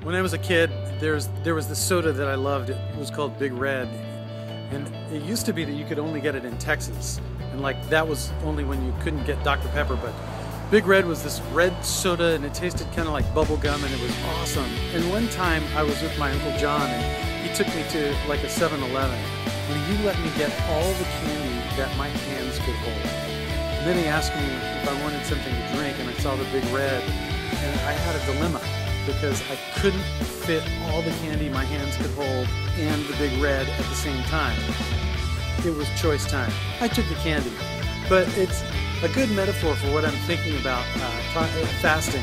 When I was a kid, there was this soda that I loved. It was called Big Red, and it used to be that you could only get it in Texas, and like that was only when you couldn't get Dr. Pepper. But Big Red was this red soda, and it tasted kind of like bubble gum, and it was awesome. And one time I was with my Uncle John, and he took me to like a 7-Eleven, and he let me get all the candy that my hands could hold. And then he asked me if I wanted something to drink, and I saw the Big Red, and I had a dilemma, because I couldn't fit all the candy my hands could hold and the Big Red at the same time. It was choice time. I took the candy, but it's a good metaphor for what I'm thinking about fasting.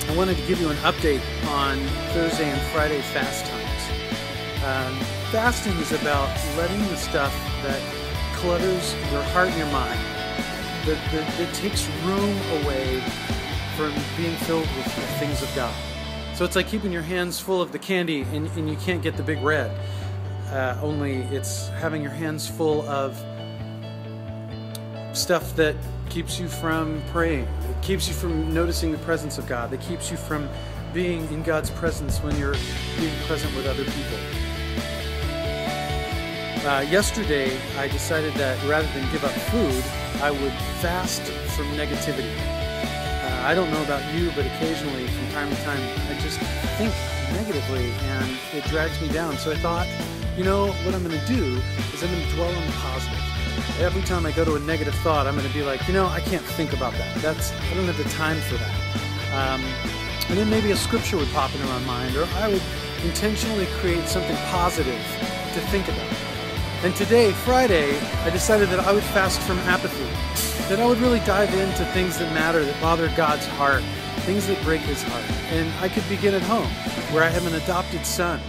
I wanted to give you an update on Thursday and Friday fast times. Fasting is about letting the stuff that clutters your heart and your mind, that takes room away from being filled with the things of God. So it's like keeping your hands full of the candy and you can't get the Big Red. Only it's having your hands full of stuff that keeps you from praying. It keeps you from noticing the presence of God. That keeps you from being in God's presence when you're being present with other people. Yesterday, I decided that rather than give up food, I would fast from negativity. I don't know about you, but occasionally, from time to time, I just think negatively and it drags me down. So I thought, you know, what I'm going to do is I'm going to dwell on the positive. Every time I go to a negative thought, I'm going to be like, you know, I can't think about that. I don't have the time for that. And then maybe a scripture would pop into my mind, or I would intentionally create something positive to think about. And today, Friday, I decided that I would fast from apathy, that I would really dive into things that matter, that bother God's heart, things that break His heart. And I could begin at home, where I have an adopted son.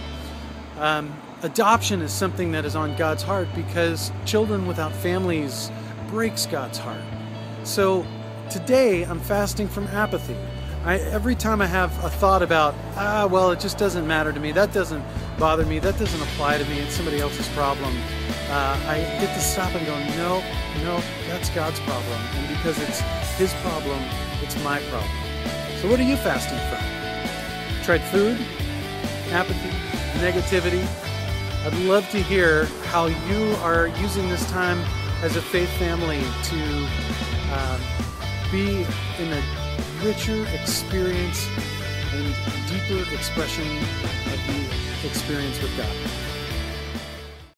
Adoption is something that is on God's heart because children without families breaks God's heart. So today, I'm fasting from apathy. Every time I have a thought about, well, it just doesn't matter to me, that doesn't bother me, that doesn't apply to me, it's somebody else's problem, I get to stop and go, no, that's God's problem. And because it's His problem, it's my problem. So what are you fasting from? Tried food, apathy, negativity? I'd love to hear how you are using this time as a faith family to be in a richer experience and deeper expression of the experience with God.